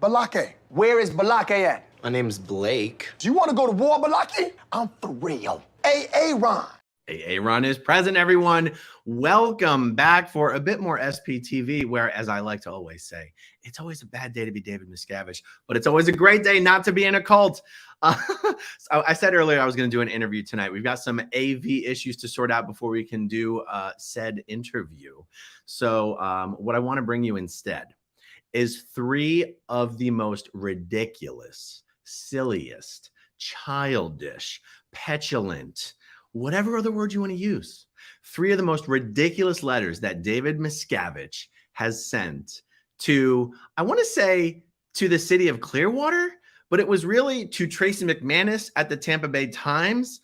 Balake. Where is Balake at? My name's Blake. Do you want to go to war, Balake? I'm for real. Ron. Ron is present, everyone. Welcome back for a bit more SPTV, where, as I like to always say, it's always a bad day to be David Miscavige, but it's always a great day not to be in a cult. So I said earlier I was going to do an interview tonight. We've got some AV issues to sort out before we can do said interview. So what I want to bring you instead is 3 of the most ridiculous, silliest, childish, petulant, whatever other word you want to use, 3 of the most ridiculous letters that David Miscavige has sent to, I want to say, to the city of Clearwater, but it was really to Tracy McManus at the Tampa Bay Times.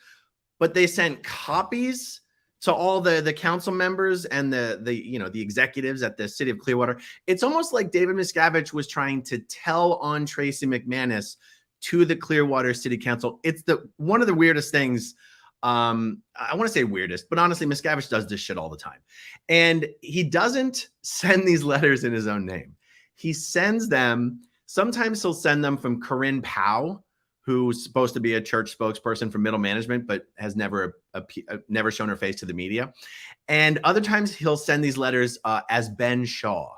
But they sent copies to all the council members and the executives at the city of Clearwater. It's almost like David Miscavige was trying to tell on Tracy McManus to the Clearwater City Council. It's one of the weirdest things. I want to say weirdest, but honestly, Miscavige does this shit all the time. And he doesn't send these letters in his own name. He sends them, sometimes he'll send them from Corinne Powell, who's supposed to be a church spokesperson for middle management, but has never shown her face to the media. And other times he'll send these letters as Ben Shaw,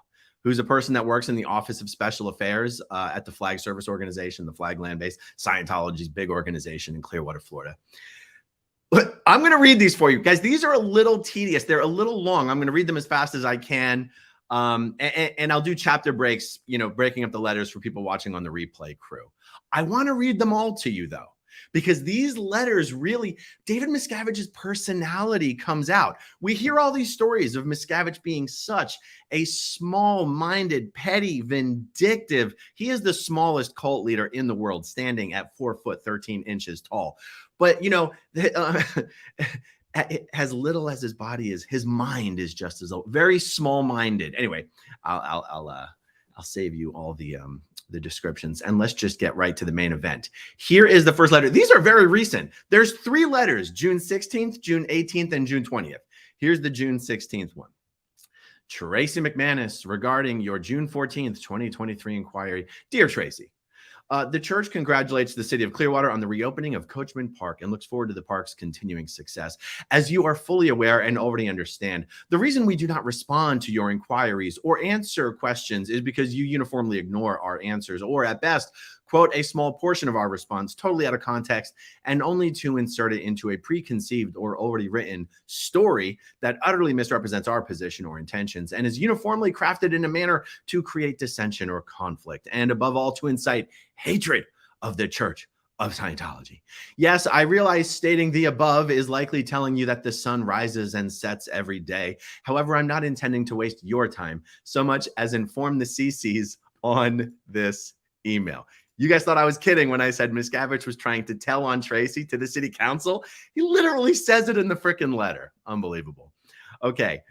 who's a person that works in the Office of Special Affairs at the Flag Service Organization, the Flag Land Base, Scientology's big organization in Clearwater, Florida. But I'm going to read these for you guys. These are a little tedious. They're a little long. I'm going to read them as fast as I can. And I'll do chapter breaks, breaking up the letters for people watching on the replay crew. I want to read them all to you, though, because these letters really, David Miscavige's personality comes out. We hear all these stories of Miscavige being such a small-minded, petty, vindictive. He is the smallest cult leader in the world, standing at 4 foot 13 inches tall. But, as little as his body is, his mind is just as very small-minded. Anyway, I'll save you all the descriptions, and let's just get right to the main event. Here is the first letter. These are very recent. There's 3 letters: June 16th, June 18th, and June 20th. Here's the June 16th one. Tracy McManus, regarding your June 14th, 2023 inquiry. Dear Tracy, the church congratulates the city of Clearwater on the reopening of Coachman Park and looks forward to the park's continuing success. As you are fully aware and already understand, the reason we do not respond to your inquiries or answer questions is because you uniformly ignore our answers, or at best, quote a small portion of our response totally out of context and only to insert it into a preconceived or already written story that utterly misrepresents our position or intentions and is uniformly crafted in a manner to create dissension or conflict, and above all, to incite hatred of the Church of Scientology. Yes, I realize stating the above is likely telling you that the sun rises and sets every day. However, I'm not intending to waste your time so much as inform the CCs on this email. You guys thought I was kidding when I said Miscavige was trying to tell on Tracy to the city council. He literally says it in the freaking letter. Unbelievable. Okay.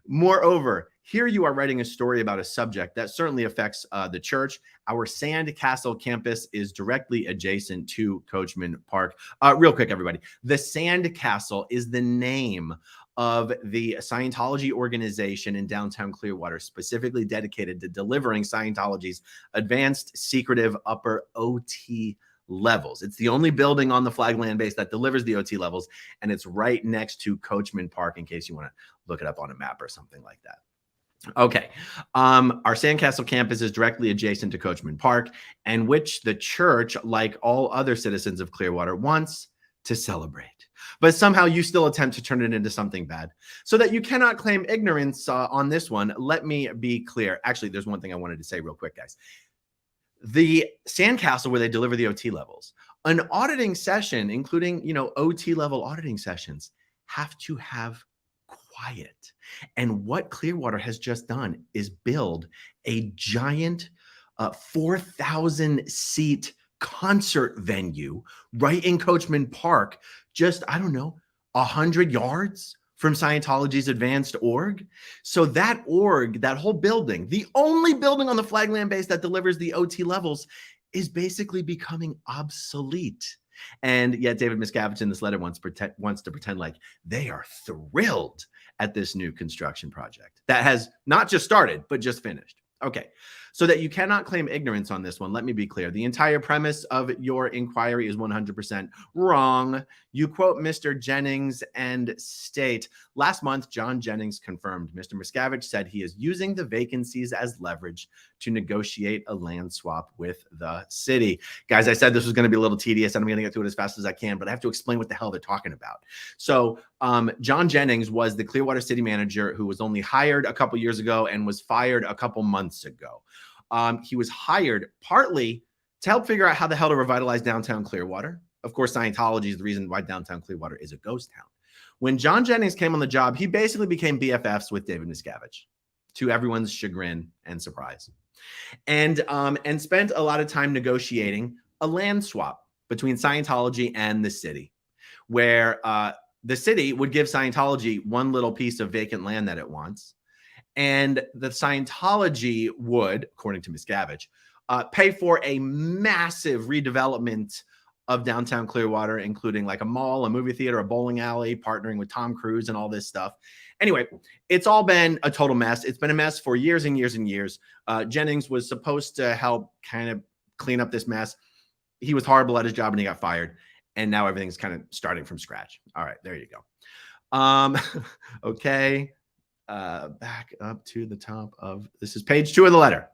Moreover, here you are writing a story about a subject that certainly affects the church. Our Sandcastle campus is directly adjacent to Coachman Park. Real quick, everybody. The Sandcastle is the name of the Scientology organization in downtown Clearwater, specifically dedicated to delivering Scientology's advanced, secretive, upper OT levels. It's the only building on the Flag Land Base that delivers the OT levels, and it's right next to Coachman Park, in case you want to look it up on a map or something like that. Okay. Our Sandcastle campus is directly adjacent to Coachman Park, and which the church, like all other citizens of Clearwater, wants to celebrate. But somehow you still attempt to turn it into something bad. So that you cannot claim ignorance on this one, let me be clear. Actually, there's one thing I wanted to say real quick, guys. The Sandcastle, where they deliver the OT levels, an auditing session, including, OT level auditing sessions, have to have quiet. And what Clearwater has just done is build a giant 4,000 seat concert venue right in Coachman Park, just, 100 yards from Scientology's advanced org. So that org, that whole building, the only building on the Flag Land Base that delivers the OT levels, is basically becoming obsolete. And yet David Miscavige in this letter wants to pretend like they are thrilled at this new construction project that has not just started, but just finished. Okay, So that you cannot claim ignorance on this one. Let me be clear. The entire premise of your inquiry is 100% wrong. You quote Mr. Jennings and state, last month, John Jennings confirmed Mr. Miscavige said he is using the vacancies as leverage to negotiate a land swap with the city. Guys, I said this was going to be a little tedious, and I'm going to get through it as fast as I can, but I have to explain what the hell they're talking about. So John Jennings was the Clearwater city manager who was only hired a couple years ago and was fired a couple months ago. He was hired partly to help figure out how the hell to revitalize downtown Clearwater. Of course, Scientology is the reason why downtown Clearwater is a ghost town. When John Jennings came on the job, he basically became BFFs with David Miscavige, to everyone's chagrin and surprise, and spent a lot of time negotiating a land swap between Scientology and the city, where the city would give Scientology one little piece of vacant land that it wants, and the Scientology would, according to Miscavige, pay for a massive redevelopment of downtown Clearwater, including like a mall, a movie theater, a bowling alley, partnering with Tom Cruise and all this stuff. Anyway, it's all been a total mess. It's been a mess for years and years and years. Jennings was supposed to help kind of clean up this mess. He was horrible at his job and he got fired. And now everything's kind of starting from scratch. All right, there you go. Okay. Back up to the top of, this is page 2 of the letter.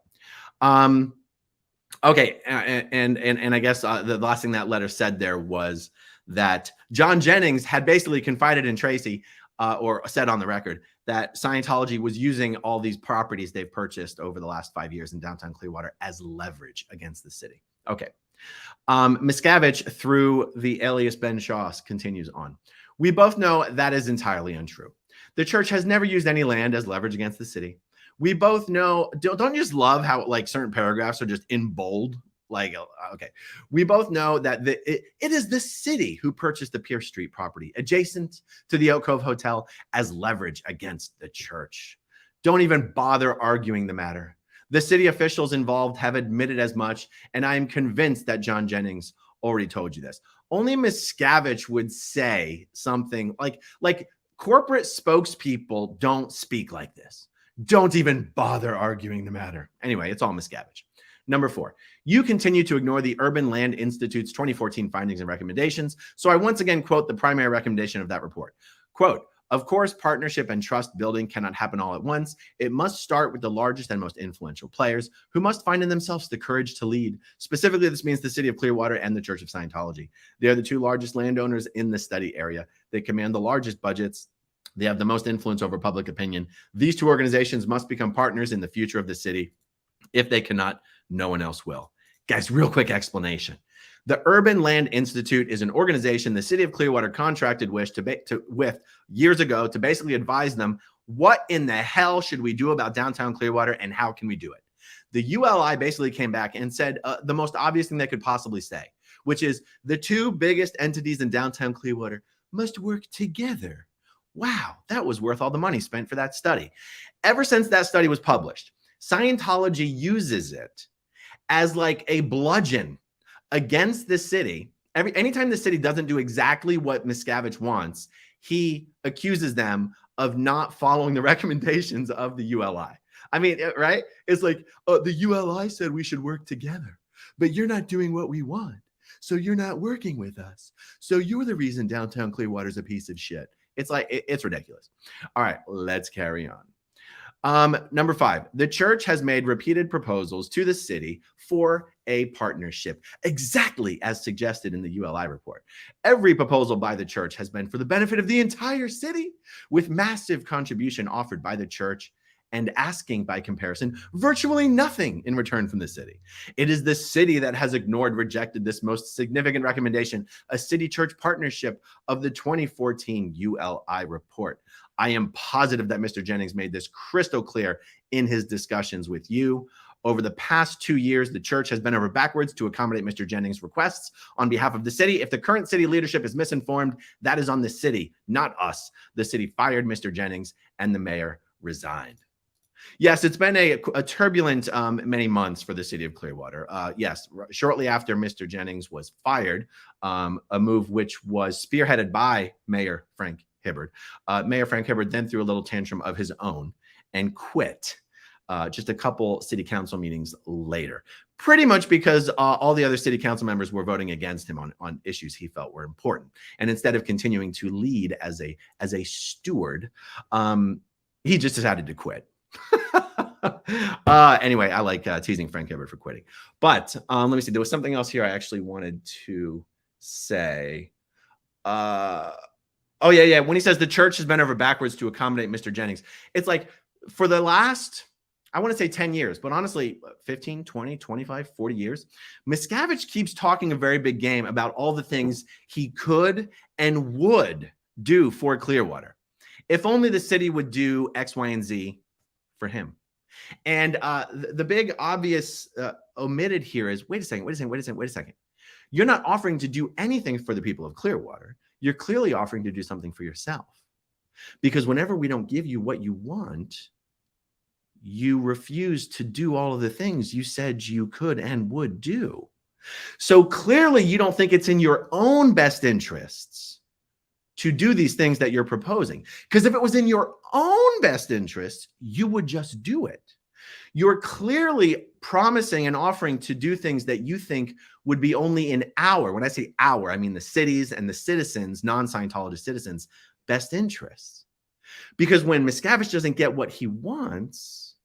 Okay. And I guess the last thing that letter said there was that John Jennings had basically confided in Tracy, or said on the record, that Scientology was using all these properties they've purchased over the last 5 years in downtown Clearwater as leverage against the city. Okay. Miscavige, through the alias Ben Shaws, continues on. We both know that is entirely untrue. The church has never used any land as leverage against the city. We both know, don't you just love how like certain paragraphs are just in bold? Like, okay. We both know that it is the city who purchased the Pierce Street property adjacent to the Oak Cove Hotel as leverage against the church. Don't even bother arguing the matter. The city officials involved have admitted as much, and I am convinced that John Jennings already told you this. Only Miscavige would say something like corporate spokespeople don't speak like this. Don't even bother arguing the matter. Anyway, it's all Miscavige. Number 4, you continue to ignore the Urban Land Institute's 2014 findings and recommendations. So I once again quote the primary recommendation of that report. Quote, of course, partnership and trust building cannot happen all at once. It must start with the largest and most influential players who must find in themselves the courage to lead. Specifically, this means the city of Clearwater and the Church of Scientology. They are the 2 largest landowners in the study area. They command the largest budgets. They have the most influence over public opinion. These 2 organizations must become partners in the future of the city. If they cannot, no one else will. Guys, real quick explanation. The Urban Land Institute is an organization the city of Clearwater contracted with years ago to basically advise them, what in the hell should we do about downtown Clearwater and how can we do it? The ULI basically came back and said the most obvious thing they could possibly say, which is the 2 biggest entities in downtown Clearwater must work together. Wow, that was worth all the money spent for that study. Ever since that study was published, Scientology uses it as like a bludgeon against the city. Anytime the city doesn't do exactly what Miscavige wants, he accuses them of not following the recommendations of the ULI. I mean, right? It's like, the ULI said we should work together, but you're not doing what we want. So you're not working with us. So you're the reason downtown Clearwater's a piece of shit. It's like, it's ridiculous. All right, let's carry on. Number 5, the church has made repeated proposals to the city for a partnership, exactly as suggested in the ULI report. Every proposal by the church has been for the benefit of the entire city, with massive contribution offered by the church and asking, by comparison, virtually nothing in return from the city. It is the city that has ignored, rejected this most significant recommendation, a city-church partnership of the 2014 ULI report. I am positive that Mr. Jennings made this crystal clear in his discussions with you. Over the past 2 years, the church has bent over backwards to accommodate Mr. Jennings' requests on behalf of the city. If the current city leadership is misinformed, that is on the city, not us. The city fired Mr. Jennings and the mayor resigned. Yes, it's been a turbulent many months for the city of Clearwater. Yes, shortly after Mr. Jennings was fired, a move which was spearheaded by Mayor Frank Hibbard. Mayor Frank Hibbard then threw a little tantrum of his own and quit. just a couple city council meetings later, pretty much because all the other city council members were voting against him on issues he felt were important. And instead of continuing to lead as a steward, he just decided to quit. Anyway, I like teasing Frank Hibbert for quitting. But let me see. There was something else here I actually wanted to say. Oh, yeah. When he says the church has bent over backwards to accommodate Mr. Jennings, it's like for the last, I want to say 10 years, but honestly, 15, 20, 25, 40 years, Miscavige keeps talking a very big game about all the things he could and would do for Clearwater. If only the city would do X, Y, and Z for him. And the big obvious omitted here is, wait a second. You're not offering to do anything for the people of Clearwater. You're clearly offering to do something for yourself. Because whenever we don't give you what you want, you refuse to do all of the things you said you could and would do. So clearly you don't think it's in your own best interests to do these things that you're proposing. Because if it was in your own best interests, you would just do it. You're clearly promising and offering to do things that you think would be only in our, when I say our, I mean the cities and the citizens, non-Scientologist citizens, best interests. Because when Miscavige doesn't get what he wants,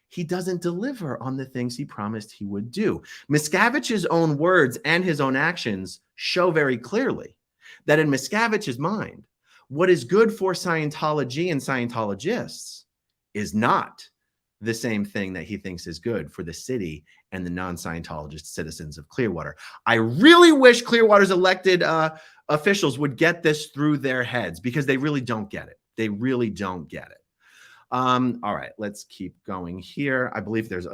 he doesn't deliver on the things he promised he would do. Miscavige's own words and his own actions show very clearly that in Miscavige's mind, what is good for Scientology and Scientologists is not the same thing that he thinks is good for the city and the non-Scientologist citizens of Clearwater. I really wish Clearwater's elected officials would get this through their heads, because they really don't get it. They really don't get it. All right, let's keep going here. I believe there's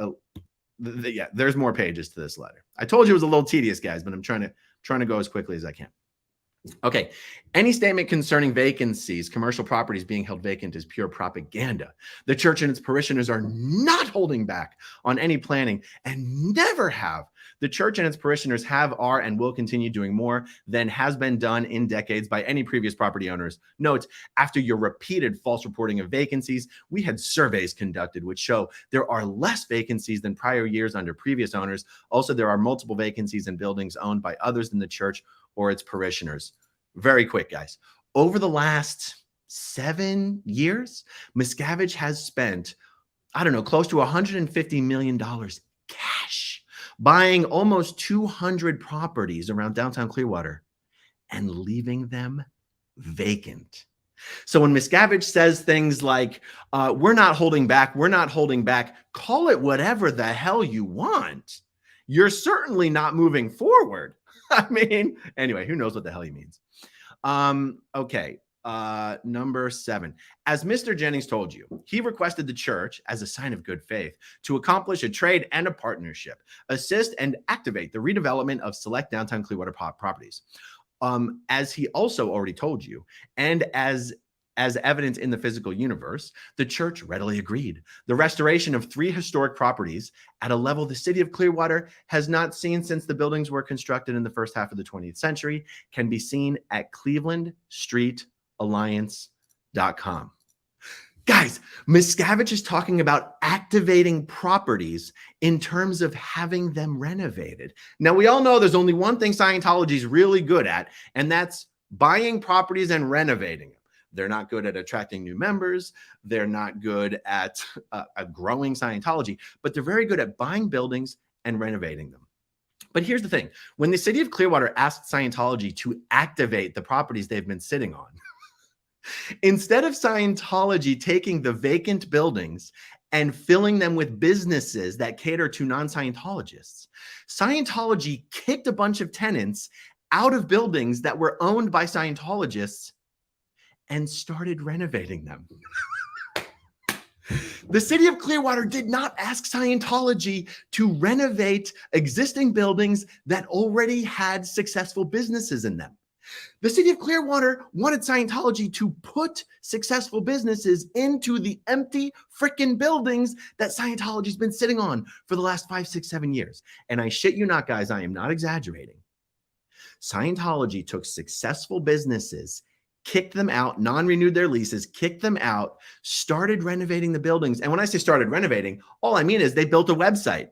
there's more pages to this letter. I told you it was a little tedious, guys, but I'm trying to go as quickly as I can. Okay. Any statement concerning vacancies, commercial properties being held vacant, is pure propaganda. The church and its parishioners are not holding back on any planning, and never have. The church and its parishioners have, are, and will continue doing more than has been done in decades by any previous property owners. Note, after your repeated false reporting of vacancies, we had surveys conducted which show there are less vacancies than prior years under previous owners. Also, there are multiple vacancies in buildings owned by others than the church or its parishioners. Very quick, guys. Over the last 7 years, Miscavige has spent, I don't know, close to $150 million cash buying almost 200 properties around downtown Clearwater and leaving them vacant. So when Miscavige says things like, we're not holding back, call it whatever the hell you want. You're certainly not moving forward. I mean, anyway, who knows what the hell he means? Okay. Number 7. As Mr. Jennings told you, he requested the church, as a sign of good faith, to accomplish a trade and a partnership, assist and activate the redevelopment of select downtown Clearwater properties. As he also already told you, and as evident in the physical universe, the church readily agreed. The restoration of 3 historic properties at a level the city of Clearwater has not seen since the buildings were constructed in the first half of the 20th century can be seen at clevelandstreetalliance.com. Guys, Miscavige is talking about activating properties in terms of having them renovated. Now, we all know there's only one thing Scientology is really good at, and that's buying properties and renovating them. They're not good at attracting new members. They're not good at growing Scientology, but they're very good at buying buildings and renovating them. But here's the thing. When the city of Clearwater asked Scientology to activate the properties they've been sitting on, instead of Scientology taking the vacant buildings and filling them with businesses that cater to non-Scientologists, Scientology kicked a bunch of tenants out of buildings that were owned by Scientologists and started renovating them. The city of Clearwater did not ask Scientology to renovate existing buildings that already had successful businesses in them. The city of Clearwater wanted Scientology to put successful businesses into the empty freaking buildings that Scientology's been sitting on for the last 5, 6, 7 years. And I shit you not, guys, I am not exaggerating. Scientology took successful businesses, kicked them out, non-renewed their leases, kicked them out, started renovating the buildings. And when I say started renovating, all I mean is they built a website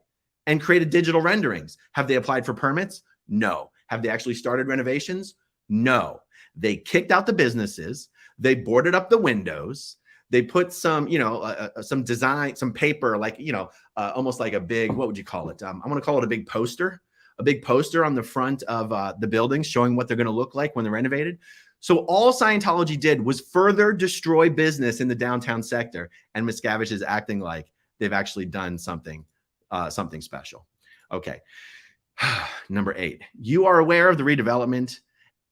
and created digital renderings. Have they applied for permits? No. Have they actually started renovations? No. They kicked out the businesses. They boarded up the windows. They put some, some design, some paper, like, almost like a big, what would you call it? I want to call it a big poster on the front of the buildings showing what they're going to look like when they're renovated. So all Scientology did was further destroy business in the downtown sector. And Miscavige is acting like they've actually done something special. Okay. Number 8, you are aware of the redevelopment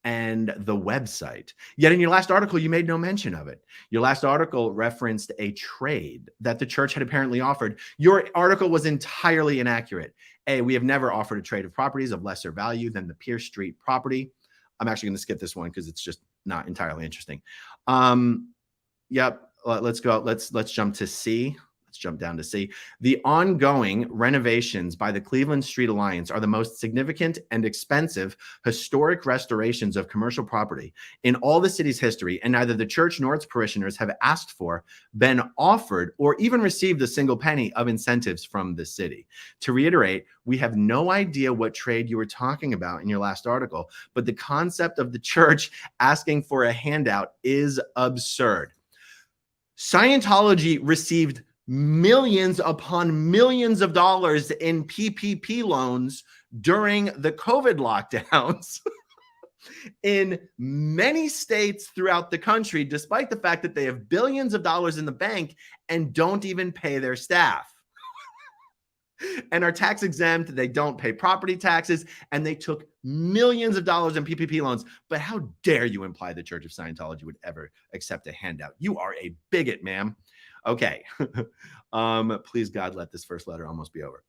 and the website. Yet in your last article, you made no mention of it. Your last article referenced a trade that the church had apparently offered. Your article was entirely inaccurate. We have never offered a trade of properties of lesser value than the Pierce Street property. I'm actually going to skip this one because it's just not entirely interesting. Yep. Let's go. Let's jump to C. Let's jump down to C. The ongoing renovations by the Cleveland Street Alliance are the most significant and expensive historic restorations of commercial property in all the city's history, and neither the church nor its parishioners have asked for, been offered, or even received a single penny of incentives from the city. To reiterate, we have no idea what trade you were talking about in your last article, but the concept of the church asking for a handout is absurd. Scientology received millions upon millions of dollars in PPP loans during the COVID lockdowns in many states throughout the country, despite the fact that they have billions of dollars in the bank and don't even pay their staff. And are tax exempt, they don't pay property taxes, and they took millions of dollars in PPP loans. But how dare you imply the Church of Scientology would ever accept a handout? You are a bigot, ma'am. Okay. Please, God, let this first letter almost be over.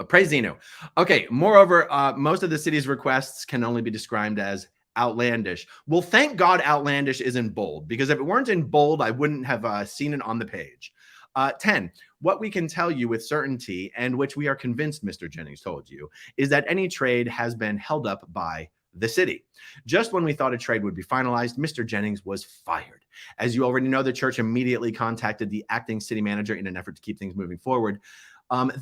Praise Zeno. Okay. Moreover, most of the city's requests can only be described as outlandish. Well, thank God outlandish is in bold, because if it weren't in bold, I wouldn't have seen it on the page. 10, what we can tell you with certainty, and which we are convinced Mr. Jennings told you, is that any trade has been held up by the city. Just when we thought a trade would be finalized, Mr. Jennings was fired. As you already know, the church immediately contacted the acting city manager in an effort to keep things moving forward.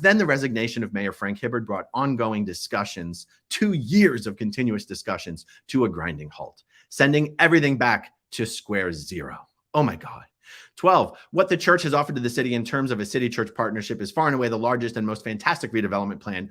Then the resignation of Mayor Frank Hibbard brought ongoing discussions, 2 years of continuous discussions, to a grinding halt, sending everything back to square zero. Oh my God. 12, what the church has offered to the city in terms of a city-church partnership is far and away the largest and most fantastic redevelopment plan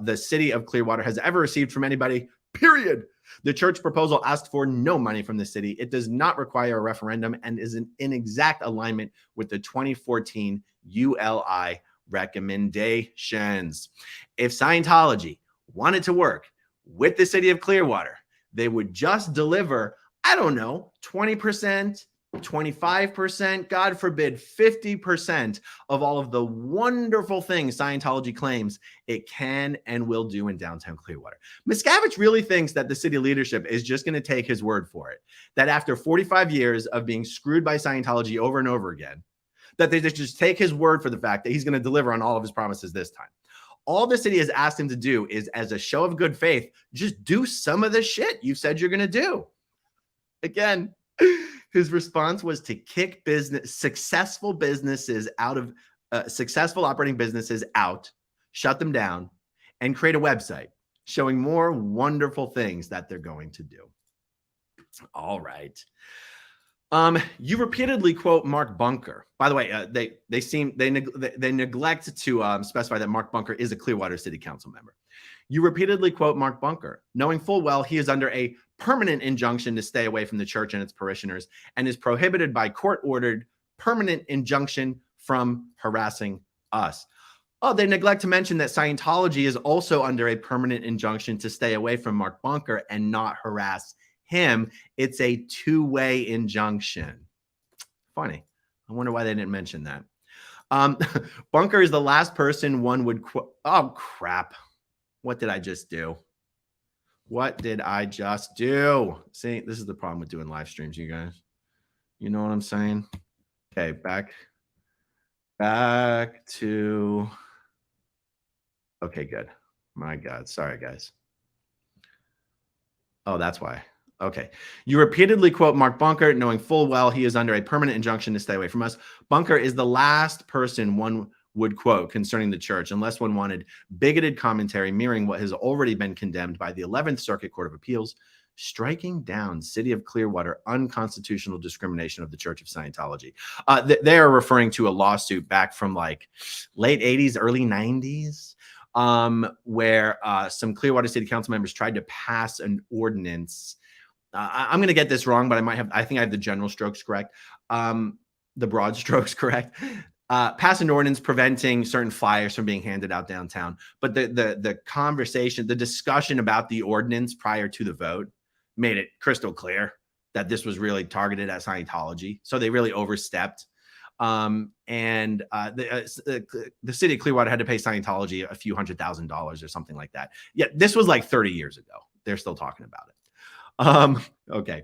the city of Clearwater has ever received from anybody, period. The church proposal asked for no money from the city. It does not require a referendum and is in exact alignment with the 2014 ULI recommendations. If Scientology wanted to work with the city of Clearwater, they would just deliver, I don't know, 20%, 25%, God forbid, 50% of all of the wonderful things Scientology claims it can and will do in downtown Clearwater. Miscavige really thinks that the city leadership is just going to take his word for it, that after 45 years of being screwed by Scientology over and over again, that they just take his word for the fact that he's going to deliver on all of his promises this time. All the city has asked him to do is, as a show of good faith, just do some of the shit you said you're going to do. Again, his response was to kick successful businesses out of successful operating businesses out, shut them down, and create a website showing more wonderful things that they're going to do. All right. You repeatedly quote Mark Bunker. By the way, they neglect to specify that Mark Bunker is a Clearwater City Council member. You repeatedly quote Mark Bunker, knowing full well he is under a permanent injunction to stay away from the church and its parishioners, and is prohibited by court-ordered permanent injunction from harassing us. Oh, they neglect to mention that Scientology is also under a permanent injunction to stay away from Mark Bunker and not harass him. It's a two-way injunction. Funny. I wonder why they didn't mention that. Bunker is the last person one would quote. Oh, crap. What did I just do? What did I just do? See, this is the problem with doing live streams, you guys. You know what I'm saying? Okay, back to. Okay, good. My God. Sorry, guys. Oh, that's why. Okay. You repeatedly quote Mark Bunker, knowing full well he is under a permanent injunction to stay away from us. Bunker is the last person one would quote concerning the church, unless one wanted bigoted commentary mirroring what has already been condemned by the 11th Circuit Court of Appeals, striking down City of Clearwater unconstitutional discrimination of the Church of Scientology. They are referring to a lawsuit back from like late 80s, early 90s, where some Clearwater City Council members tried to pass an ordinance. I'm going to get this wrong, but I think I have the general strokes correct. The broad strokes correct. Pass an ordinance preventing certain flyers from being handed out downtown. But the conversation, the discussion about the ordinance prior to the vote made it crystal clear that this was really targeted at Scientology. So they really overstepped. The city of Clearwater had to pay Scientology a few $100,000 or something like that. Yeah, this was like 30 years ago. They're still talking about it. Okay.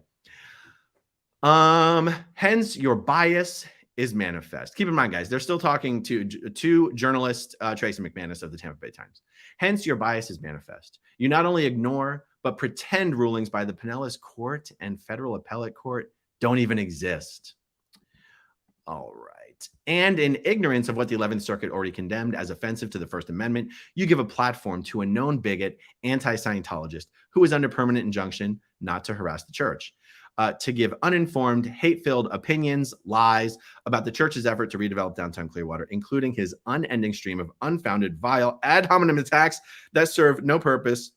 Hence your bias is manifest. Keep in mind, guys, they're still talking to journalist Tracy McManus of the Tampa Bay Times. Hence your bias is manifest. You not only ignore, but pretend rulings by the Pinellas Court and Federal Appellate Court don't even exist. All right. And in ignorance of what the 11th Circuit already condemned as offensive to the First Amendment, you give a platform to a known bigot, anti-Scientologist, who is under permanent injunction not to harass the church, to give uninformed, hate-filled opinions, lies about the church's effort to redevelop downtown Clearwater, including his unending stream of unfounded, vile, ad hominem attacks that serve no purpose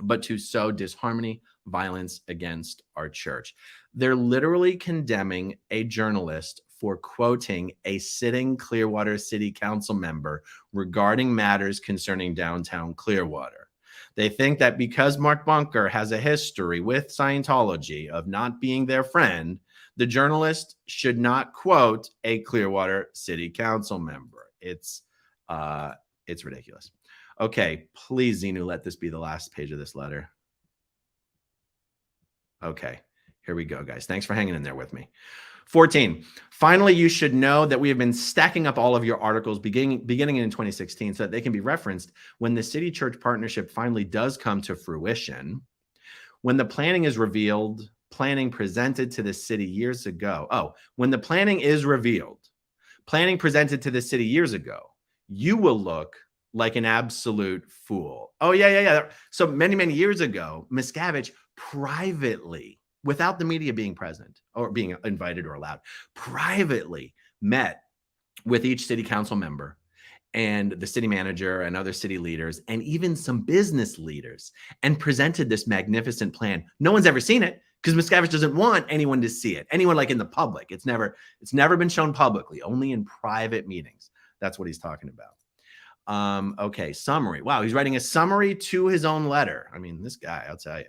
but to sow disharmony, violence against our church. They're literally condemning a journalist for quoting a sitting Clearwater City Council member regarding matters concerning downtown Clearwater. They think that because Mark Bunker has a history with Scientology of not being their friend, the journalist should not quote a Clearwater City Council member. It's ridiculous. Okay, please, Xenu, let this be the last page of this letter. Okay, here we go, guys. Thanks for hanging in there with me. 14. Finally, you should know that we have been stacking up all of your articles beginning in 2016 so that they can be referenced when the city-church partnership finally does come to fruition. When the planning is revealed, planning presented to the city years ago. Oh, when the planning is revealed, planning presented to the city years ago, you will look like an absolute fool. Oh, yeah. So many years ago, Miscavige privately, without the media being present or being invited or allowed, privately met with each city council member and the city manager and other city leaders and even some business leaders and presented this magnificent plan. No one's ever seen it because Miscavige doesn't want anyone to see it. Anyone like in the public. It's never been shown publicly, only in private meetings. That's what he's talking about. Okay, summary. Wow, he's writing a summary to his own letter. I mean, this guy, I'll tell you.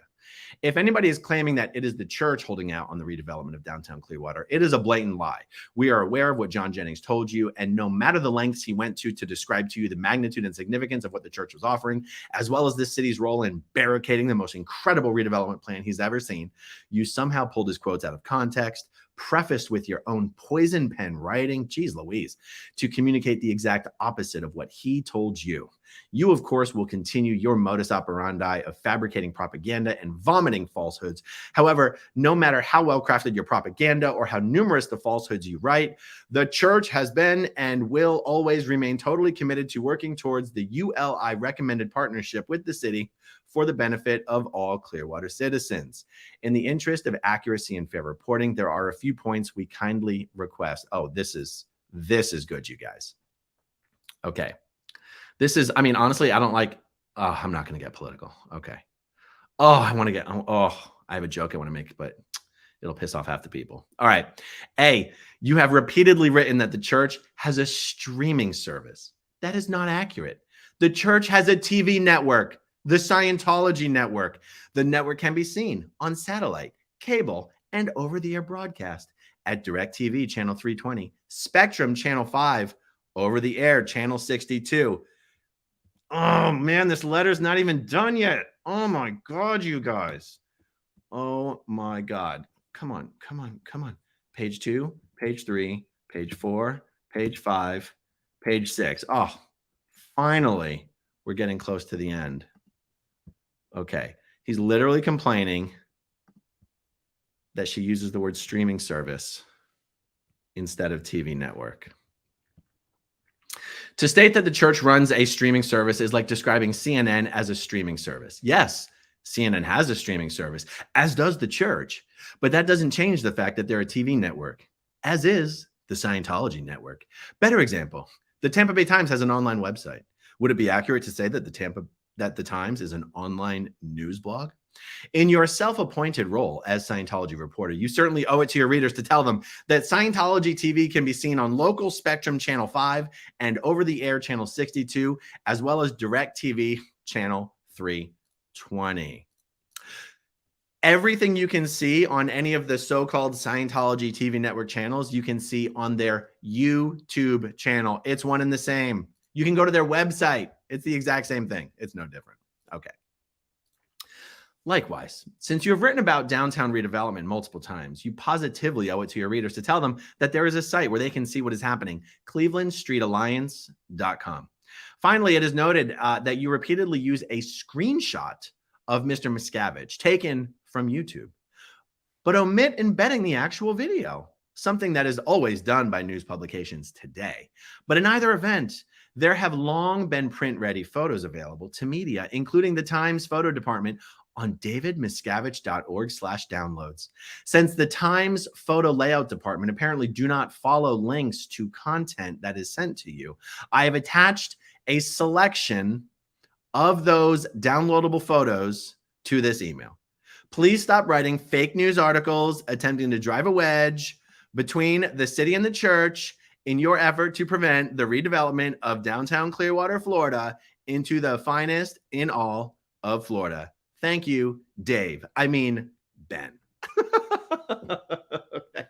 If anybody is claiming that it is the church holding out on the redevelopment of downtown Clearwater, it is a blatant lie. We are aware of what John Jennings told you, and no matter the lengths he went to describe to you the magnitude and significance of what the church was offering, as well as this city's role in barricading the most incredible redevelopment plan he's ever seen, you somehow pulled his quotes out of context, prefaced with your own poison pen writing, geez Louise, to communicate the exact opposite of what he told you. You, of course, will continue your modus operandi of fabricating propaganda and vomiting falsehoods. However, no matter how well crafted your propaganda or how numerous the falsehoods you write, the church has been and will always remain totally committed to working towards the ULI recommended partnership with the city for the benefit of all Clearwater citizens. In the interest of accuracy and fair reporting, there are a few points we kindly request. Oh, this is good, you guys. Okay. This is, I mean, honestly, I don't like, I'm not going to get political. Okay. I have a joke I want to make, but it'll piss off half the people. All right. A, you have repeatedly written that the church has a streaming service. That is not accurate. The church has a TV network, the Scientology network. The network can be seen on satellite, cable, and over-the-air broadcast at DirecTV channel 320, Spectrum channel 5, over-the-air channel 62. Oh, man, this letter's not even done yet. Oh, my God, you guys. Oh, my God. Come on. Page 2, page 3, page 4, page 5, page 6. Oh, finally, we're getting close to the end. Okay. He's literally complaining that she uses the word streaming service instead of TV network. To state that the church runs a streaming service is like describing CNN as a streaming service. Yes, CNN has a streaming service, as does the church, but that doesn't change the fact that they're a TV network, as is the Scientology network. Better example, the Tampa Bay Times has an online website. Would it be accurate to say that the Times is an online news blog? In your self-appointed role as Scientology reporter, you certainly owe it to your readers to tell them that Scientology TV can be seen on local Spectrum Channel 5 and over-the-air Channel 62, as well as DirecTV Channel 320. Everything you can see on any of the so-called Scientology TV network channels, you can see on their YouTube channel. It's one and the same. You can go to their website. It's the exact same thing. It's no different. Okay. Likewise, since you have written about downtown redevelopment multiple times, you positively owe it to your readers to tell them that there is a site where they can see what is happening, clevelandstreetalliance.com. Finally, it is noted that you repeatedly use a screenshot of Mr. Miscavige taken from YouTube, but omit embedding the actual video, something that is always done by news publications today. But in either event, there have long been print-ready photos available to media, including the Times photo department on davidmiscavige.org/downloads. Since the Times photo layout department apparently do not follow links to content that is sent to you, I have attached a selection of those downloadable photos to this email. Please stop writing fake news articles attempting to drive a wedge between the city and the church in your effort to prevent the redevelopment of downtown Clearwater, Florida into the finest in all of Florida. Thank you, Dave. I mean, Ben. Okay.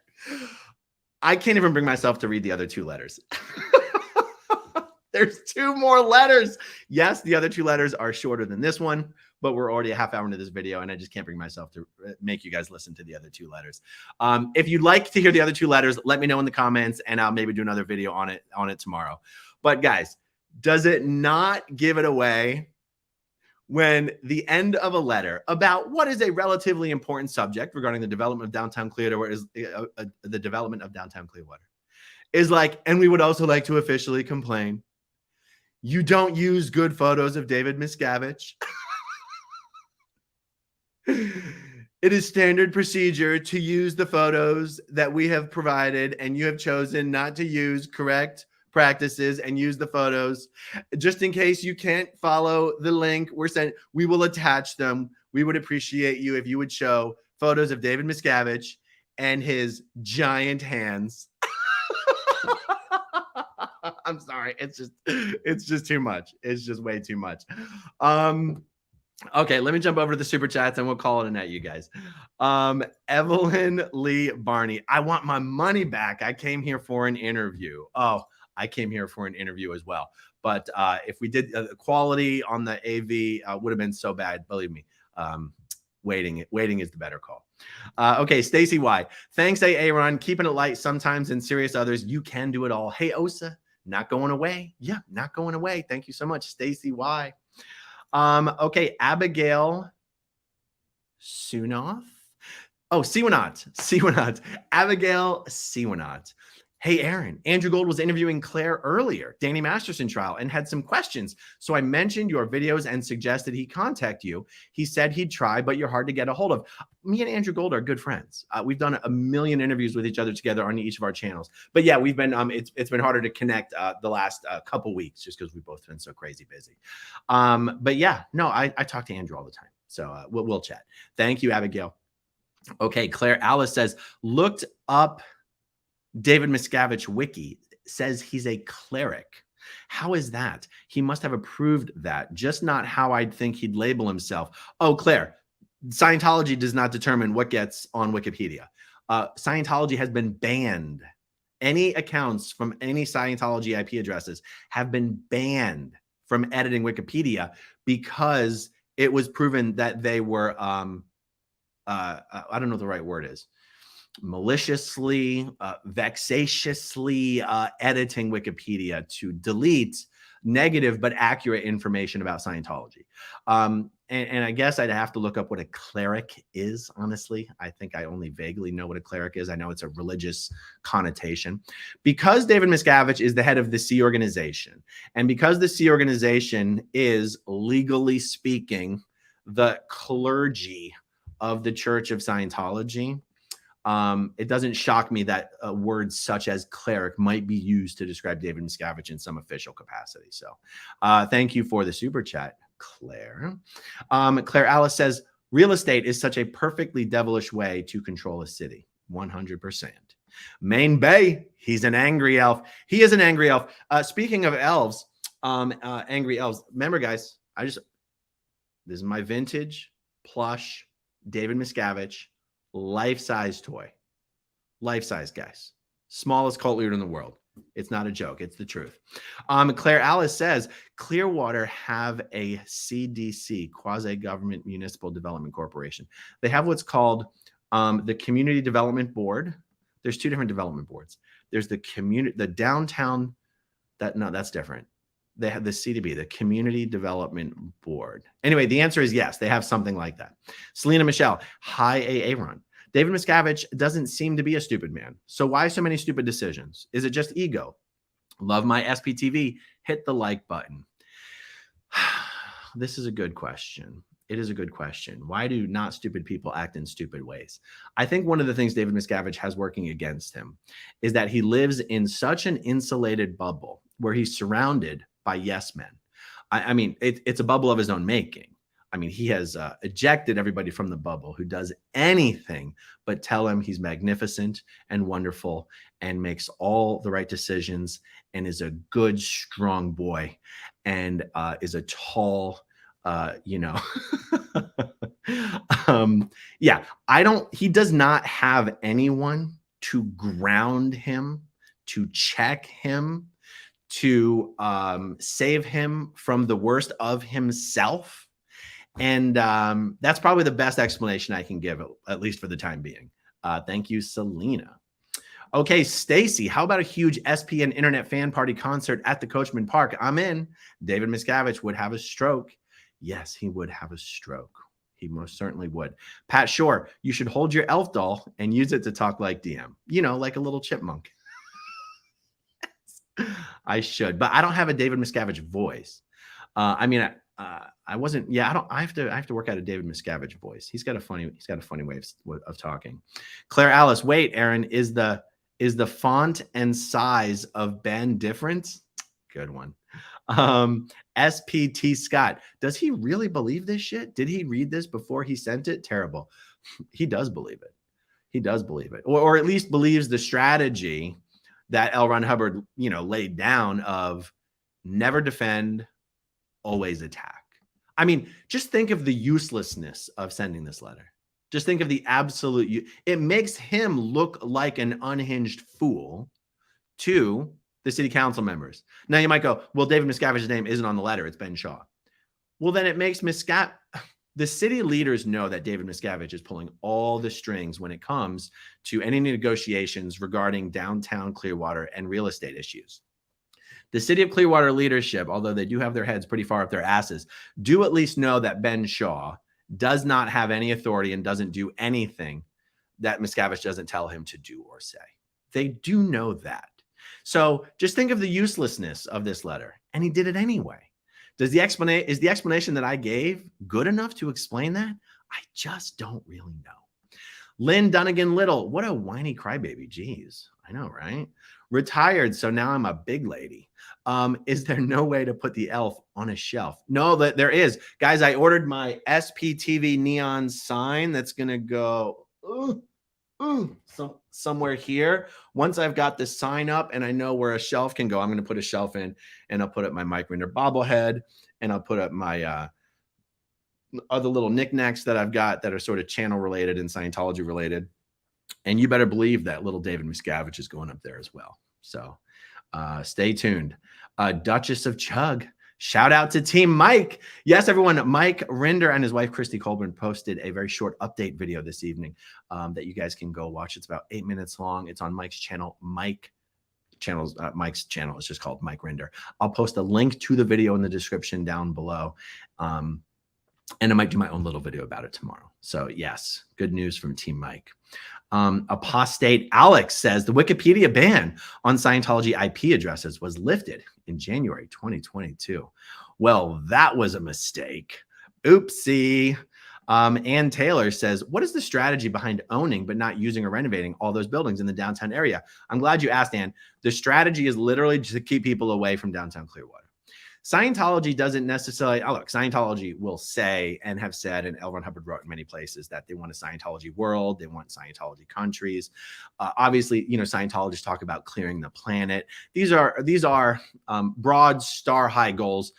I can't even bring myself to read the other two letters. There's two more letters. Yes, the other two letters are shorter than this one, but we're already a half hour into this video, and I just can't bring myself to make you guys listen to the other two letters. If you'd like to hear the other two letters, let me know in the comments, and I'll maybe do another video on it tomorrow. But guys, does it not give it away when the end of a letter about what is a relatively important subject regarding the development of downtown Clearwater is like, and we would also like to officially complain, you don't use good photos of David Miscavige. It is standard procedure to use the photos that we have provided, and you have chosen not to use correct practices and use the photos. Just in case you can't follow the link we're sent, we will attach them. We would appreciate you if you would show photos of David Miscavige and his giant hands. I'm sorry. It's just too much. It's just way too much. Okay, let me jump over to the super chats and we'll call it a night, you guys. Evelyn Lee Barney, I want my money back. I came here for an interview. Oh, I came here for an interview as well. But if we did quality on the AV would have been so bad. Believe me, waiting is the better call. Okay, Stacy Y. Thanks, Aaron. Keeping it light sometimes and serious others. You can do it all. Hey, Osa, not going away. Yeah, not going away. Thank you so much, Stacy Y. Okay, Abigail Sunoff. Oh, Siwanat. Abigail Siwanat. Hey, Aaron, Andrew Gold was interviewing Claire earlier, Danny Masterson trial, and had some questions. So I mentioned your videos and suggested he contact you. He said he'd try, but you're hard to get a hold of. Me and Andrew Gold are good friends. We've done a million interviews with each other together on each of our channels. But yeah, we've been, it's been harder to connect the last couple weeks just because we've both been so crazy busy. But yeah, no, I talk to Andrew all the time. So we'll chat. Thank you, Abigail. Okay, Claire Alice says, looked up David Miscavige wiki, says he's a cleric. How is that? He must have approved that, just not how I'd think he'd label himself. Oh, Claire, Scientology does not determine what gets on Wikipedia. Scientology has been banned. Any accounts from any Scientology IP addresses have been banned from editing Wikipedia because it was proven that they were, I don't know what the right word is, maliciously, vexatiously editing Wikipedia to delete negative but accurate information about Scientology. and I guess I'd have to look up what a cleric is, honestly. I think I only vaguely know what a cleric is. I know it's a religious connotation. Because David Miscavige is the head of the Sea Organization, and because the Sea Organization is, legally speaking, the clergy of the Church of Scientology, it doesn't shock me that words such as cleric might be used to describe David Miscavige in some official capacity. So thank you for the super chat, Claire. Claire Alice says, real estate is such a perfectly devilish way to control a city. 100%. Main Bay, he's an angry elf. He is an angry elf. Speaking of elves, angry elves, remember, guys, this is my vintage plush David Miscavige life-size toy. Life-size, guys. Smallest cult leader in the world. It's not a joke. It's the truth. Claire Alice says, Clearwater have a CDC, Quasi-Government Municipal Development Corporation. They have what's called the Community Development Board. There's two different development boards. There's the downtown, that's different. They have the CDB, the Community Development Board. Anyway, the answer is yes, they have something like that. Selena Michelle, hi AA run. David Miscavige doesn't seem to be a stupid man. So why so many stupid decisions? Is it just ego? Love my SPTV. Hit the like button. This is a good question. It is a good question. Why do not stupid people act in stupid ways? I think one of the things David Miscavige has working against him is that he lives in such an insulated bubble where he's surrounded by yes men. I mean, it's a bubble of his own making. I mean, he has ejected everybody from the bubble who does anything but tell him he's magnificent and wonderful and makes all the right decisions and is a good, strong boy and is a tall, yeah, he does not have anyone to ground him, to check him, to save him from the worst of himself. And that's probably the best explanation I can give, at least for the time being. Thank you, Selena. Okay, Stacy, how about a huge SPN Internet Fan Party concert at the Coachman Park? I'm in. David Miscavige would have a stroke. Yes, he would have a stroke. He most certainly would. Pat Shore, you should hold your elf doll and use it to talk like DM. You know, like a little chipmunk. I should, but I don't have a David Miscavige voice. I mean, I wasn't. Yeah, I have to work out a David Miscavige voice. He's got a funny way of talking. Claire Alice, wait, Aaron, is the font and size of Ben different? Good one. SPT Scott, does he really believe this shit? Did he read this before he sent it? Terrible. He does believe it. He does believe it, or at least believes the strategy that L. Ron Hubbard, laid down of never defend, always attack. I mean, just think of the uselessness of sending this letter. Just think of the absolute. It makes him look like an unhinged fool to the city council members. Now you might go, well, David Miscavige's name isn't on the letter. It's Ben Shaw. Well, then it makes the city leaders know that David Miscavige is pulling all the strings when it comes to any negotiations regarding downtown Clearwater and real estate issues. The city of Clearwater leadership, although they do have their heads pretty far up their asses, do at least know that Ben Shaw does not have any authority and doesn't do anything that Miscavige doesn't tell him to do or say. They do know that. So just think of the uselessness of this letter. And he did it anyway. Is the explanation that I gave good enough to explain that? I just don't really know. Lynn Dunnigan Little, what a whiny crybaby. Jeez, I know, right? Retired, so now I'm a big lady. Is there no way to put the elf on a shelf? No, there is. Guys, I ordered my SPTV neon sign that's going to go somewhere here. Once I've got this sign up and I know where a shelf can go, I'm going to put a shelf in and I'll put up my Mike Rinder bobblehead and I'll put up my other little knickknacks that I've got that are sort of channel related and Scientology related. And you better believe that little David Miscavige is going up there as well. So stay tuned. Duchess of Chug. Shout out to Team Mike. Yes, everyone. Mike Rinder and his wife, Christy Colburn, posted a very short update video this evening that you guys can go watch. It's about 8 minutes long. It's on Mike's channel. Mike's channel is just called Mike Rinder. I'll post a link to the video in the description down below. And I might do my own little video about it tomorrow. So yes, good news from Team Mike. Apostate Alex says the Wikipedia ban on Scientology IP addresses was lifted in January 2022. Well, that was a mistake. Oopsie. Ann Taylor says, what is the strategy behind owning but not using or renovating all those buildings in the downtown area? I'm glad you asked, Ann. The strategy is literally just to keep people away from downtown Clearwater. Scientology doesn't necessarily, look, Scientology will say and have said, and L. Ron Hubbard wrote in many places, that they want a Scientology world, they want Scientology countries. Obviously, Scientologists talk about clearing the planet. These are broad, star-high goals.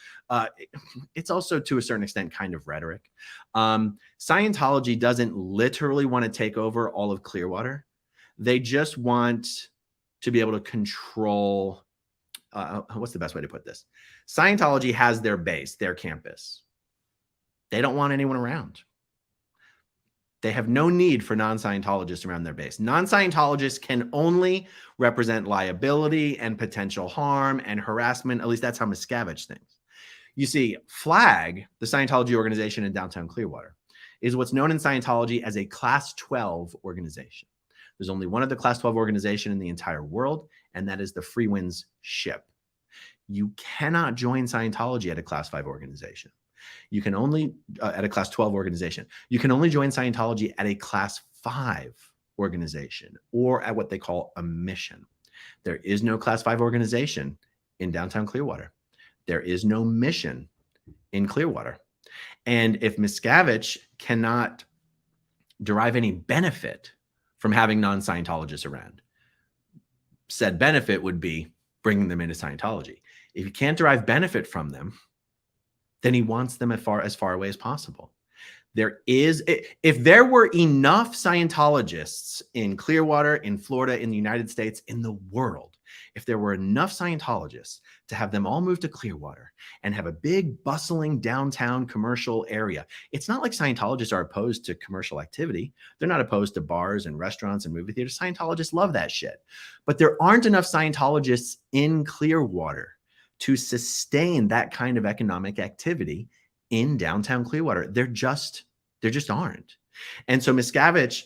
It's also, to a certain extent, kind of rhetoric. Scientology doesn't literally want to take over all of Clearwater. They just want to be able to control. What's the best way to put this? Scientology has their base, their campus. They don't want anyone around. They have no need for non-Scientologists around their base. Non-Scientologists can only represent liability and potential harm and harassment. At least that's how Miscavige thinks. You see, FLAG, the Scientology organization in downtown Clearwater, is what's known in Scientology as a Class 12 organization. There's only one other Class 12 organization in the entire world, and that is the Freewinds ship. You cannot join Scientology at a Class 5 organization. You can only, at a Class 12 organization, you can only join Scientology at a Class 5 organization or at what they call a mission. There is no Class 5 organization in downtown Clearwater. There is no mission in Clearwater. And if Miscavige cannot derive any benefit from having non-Scientologists around, said benefit would be bringing them into Scientology. If he can't derive benefit from them, then he wants them as far away as possible. If there were enough Scientologists in Clearwater, in Florida, in the United States, in the world, if there were enough Scientologists to have them all move to Clearwater and have a big bustling downtown commercial area, it's not like Scientologists are opposed to commercial activity. They're not opposed to bars and restaurants and movie theaters. Scientologists love that shit. But there aren't enough Scientologists in Clearwater to sustain that kind of economic activity in downtown Clearwater. There just aren't. And so Miscavige,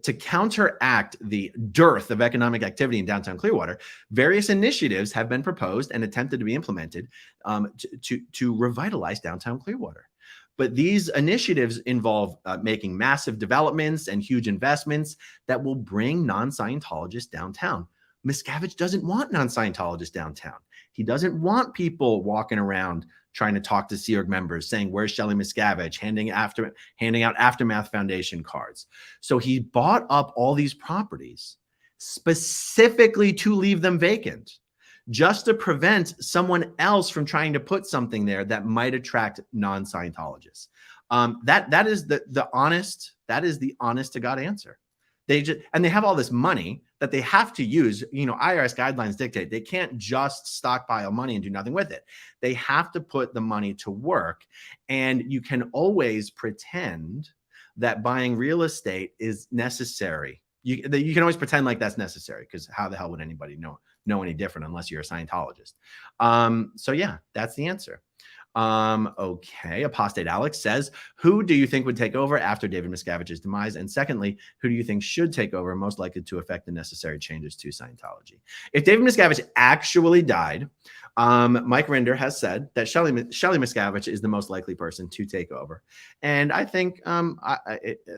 to counteract the dearth of economic activity in downtown Clearwater, various initiatives have been proposed and attempted to be implemented to revitalize downtown Clearwater. But these initiatives involve making massive developments and huge investments that will bring non-Scientologists downtown. Miscavige doesn't want non-Scientologists downtown. He doesn't want people walking around trying to talk to Sea Org members saying, where's Shelley Miscavige, handing out Aftermath Foundation cards. So he bought up all these properties specifically to leave them vacant, just to prevent someone else from trying to put something there that might attract non-Scientologists. That is the honest to God answer. They have all this money that they have to use. IRS guidelines dictate they can't just stockpile money and do nothing with it. They have to put the money to work. And you can always pretend that buying real estate is necessary. You can always pretend like that's necessary, because how the hell would anybody know any different unless you're a Scientologist? So yeah, that's the answer. Okay. Apostate Alex says, who do you think would take over after David Miscavige's demise? And secondly, who do you think should take over, most likely to affect the necessary changes to Scientology? If David Miscavige actually died, Mike Rinder has said that Shelley Miscavige is the most likely person to take over. And I think,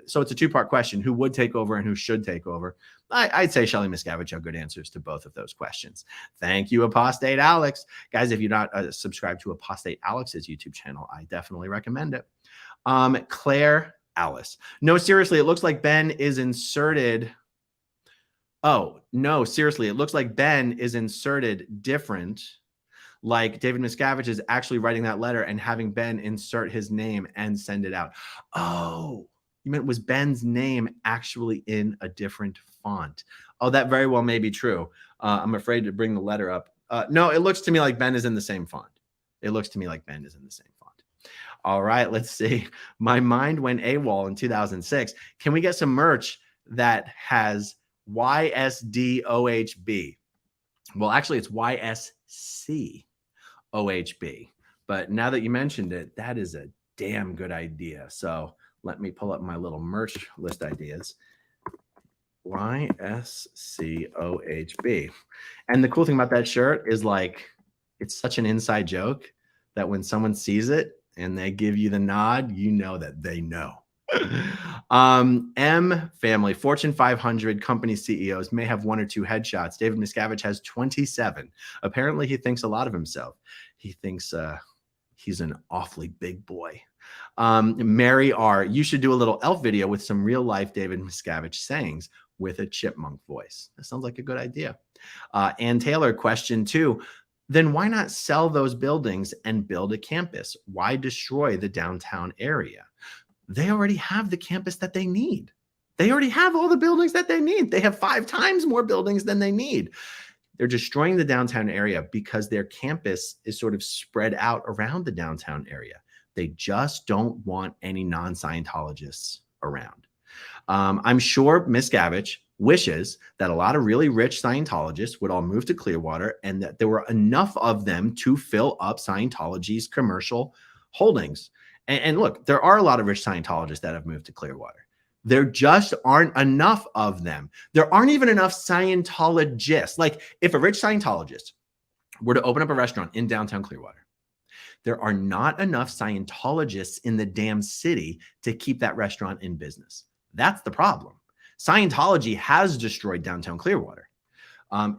so it's a two-part question: who would take over and who should take over? I'd say Shelley Miscavige have good answers to both of those questions. Thank you, Apostate Alex. Guys, if you're not subscribed to Apostate Alex's YouTube channel, I definitely recommend it. Claire Alice. No, seriously, it looks like Ben is inserted. Oh, no, seriously, it looks like Ben is inserted different. Like David Miscavige is actually writing that letter and having Ben insert his name and send it out. Oh, you meant was Ben's name actually in a different font? Oh, that very well may be true. I'm afraid to bring the letter up. No, it looks to me like Ben is in the same font. It looks to me like Ben is in the same font. All right, let's see. My mind went AWOL in 2006. Can we get some merch that has YSDOHB? Well, actually, it's YSCOHB. But now that you mentioned it, that is a damn good idea. So let me pull up my little merch list ideas. YSCOHB. And the cool thing about that shirt is like, it's such an inside joke that when someone sees it and they give you the nod, you know that they know. M family, Fortune 500 company CEOs may have 1 or 2 headshots. David Miscavige has 27. Apparently, he thinks a lot of himself. He thinks he's an awfully big boy. Mary R., you should do a little elf video with some real life David Miscavige sayings with a chipmunk voice. That sounds like a good idea. Ann Taylor, question 2. Then why not sell those buildings and build a campus? Why destroy the downtown area? They already have the campus that they need. They already have all the buildings that they need. They have 5 times more buildings than they need. They're destroying the downtown area because their campus is sort of spread out around the downtown area. They just don't want any non-Scientologists around. I'm sure Miscavige wishes that a lot of really rich Scientologists would all move to Clearwater and that there were enough of them to fill up Scientology's commercial holdings. And look, there are a lot of rich Scientologists that have moved to Clearwater. There just aren't enough of them. There aren't even enough Scientologists. Like if a rich Scientologist were to open up a restaurant in downtown Clearwater, there are not enough Scientologists in the damn city to keep that restaurant in business. That's the problem. Scientology has destroyed downtown Clearwater.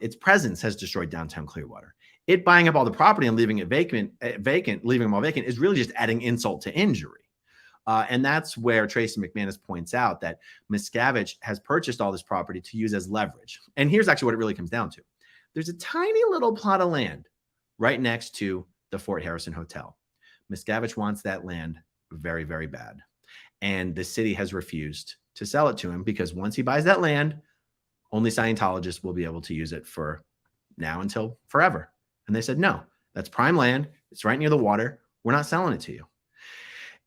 Its presence has destroyed downtown Clearwater. It buying up all the property and leaving it vacant, leaving them all vacant is really just adding insult to injury. And that's where Tracy McManus points out that Miscavige has purchased all this property to use as leverage. And here's actually what it really comes down to. There's a tiny little plot of land right next to the Fort Harrison Hotel. Miscavige wants that land very, very bad. And the city has refused to sell it to him because once he buys that land, only Scientologists will be able to use it for now until forever. And they said, no, that's prime land. It's right near the water. We're not selling it to you.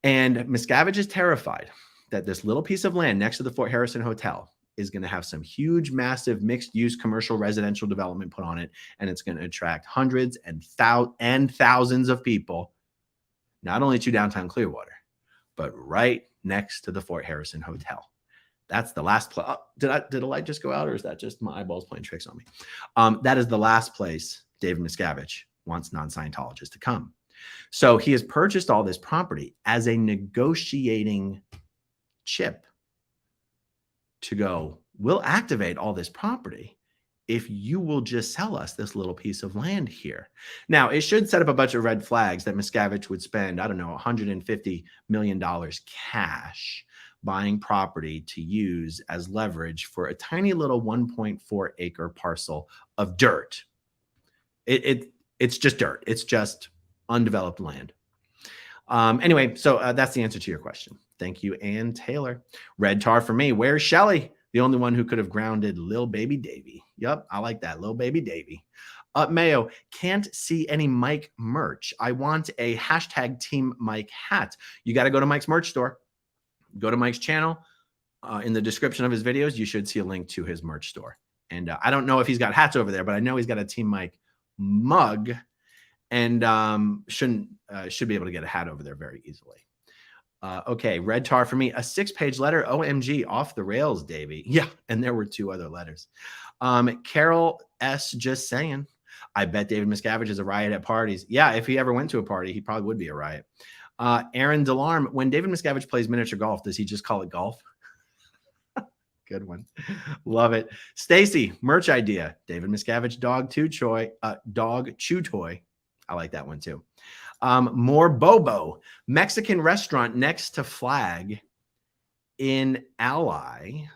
And Miscavige is terrified that this little piece of land next to the Fort Harrison Hotel is going to have some huge, massive mixed-use commercial residential development put on it, and it's going to attract hundreds and thousands of people, not only to downtown Clearwater, but right next to the Fort Harrison Hotel. That's the last place. Oh, did a light just go out, or is that just my eyeballs playing tricks on me? That is the last place David Miscavige wants non-Scientologists to come. So he has purchased all this property as a negotiating chip to go, we'll activate all this property if you will just sell us this little piece of land here. Now, it should set up a bunch of red flags that Miscavige would spend, I don't know, $150 million cash buying property to use as leverage for a tiny little 1.4 acre parcel of dirt. It's just dirt. It's just undeveloped land. Anyway, so that's the answer to your question. Thank you, Ann Taylor. Red tar for me. Where's Shelly? The only one who could have grounded Lil Baby Davy. Yep, I like that. Lil Baby Davy. Mayo, can't see any Mike merch. I want a hashtag Team Mike hat. You got to go to Mike's merch store. Go to Mike's channel. In the description of his videos, you should see a link to his merch store. And I don't know if he's got hats over there, but I know he's got a Team Mike mug, and should be able to get a hat over there very easily. Okay, red tar for me. A 6-page letter. OMG, off the rails, Davey. Yeah, and there were 2 other letters. Carol S. just saying, I bet David Miscavige is a riot at parties. Yeah, if he ever went to a party, he probably would be a riot. Aaron Delarme, when David Miscavige plays miniature golf, does he just call it golf? Good one. Love it. Stacy, merch idea. David Miscavige dog chew toy. I like that one too. More Bobo. Mexican restaurant next to Flag in Alley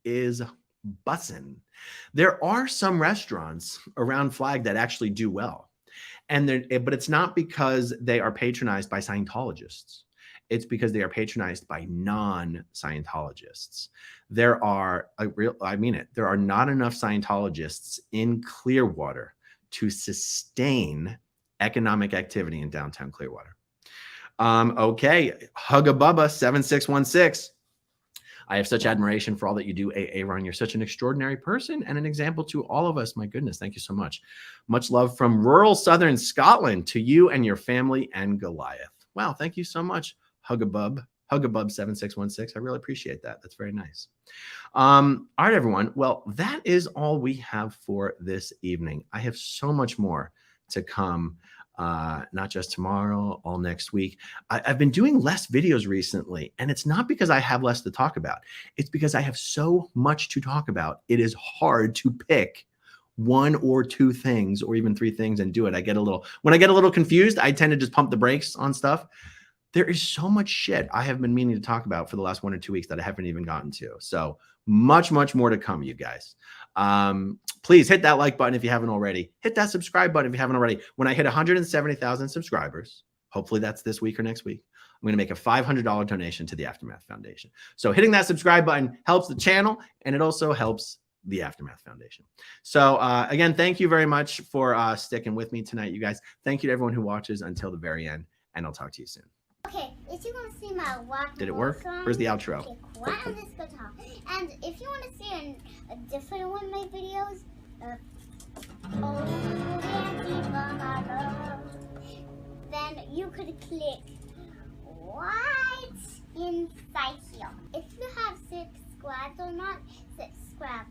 is bussin'. There are some restaurants around Flag that actually do well. But it's not because they are patronized by Scientologists. It's because they are patronized by non-Scientologists. There are not enough Scientologists in Clearwater to sustain economic activity in downtown Clearwater. Okay, Hugabubba 7616. I have such admiration for all that you do, Aaron. You're such an extraordinary person and an example to all of us. My goodness, thank you so much. Much love from rural southern Scotland to you and your family and Goliath. Wow, thank you so much, Hugabub7616. I really appreciate that. That's very nice. All right, everyone. Well, that is all we have for this evening. I have so much more to come, not just tomorrow, all next week. I've been doing less videos recently, and it's not because I have less to talk about. It's because I have so much to talk about. It is hard to pick one or two things or even three things and do it. When I get a little confused, I tend to just pump the brakes on stuff. There is so much shit I have been meaning to talk about for the last 1 or 2 weeks that I haven't even gotten to. So much more to come, you guys. Please hit that like button if you haven't already. Hit that subscribe button if you haven't already. When I hit 170,000 subscribers, hopefully that's this week or next week, I'm going to make a $500 donation to the Aftermath Foundation. So hitting that subscribe button helps the channel, and it also helps the Aftermath Foundation. So again, thank you very much for sticking with me tonight, you guys. Thank you to everyone who watches until the very end, and I'll talk to you soon. Okay, if you want to see my rock Did it work? song, Where's the outro? click right on this guitar. And if you want to see a different one of my videos, then you could click right inside here. If you have subscribed or not, subscribe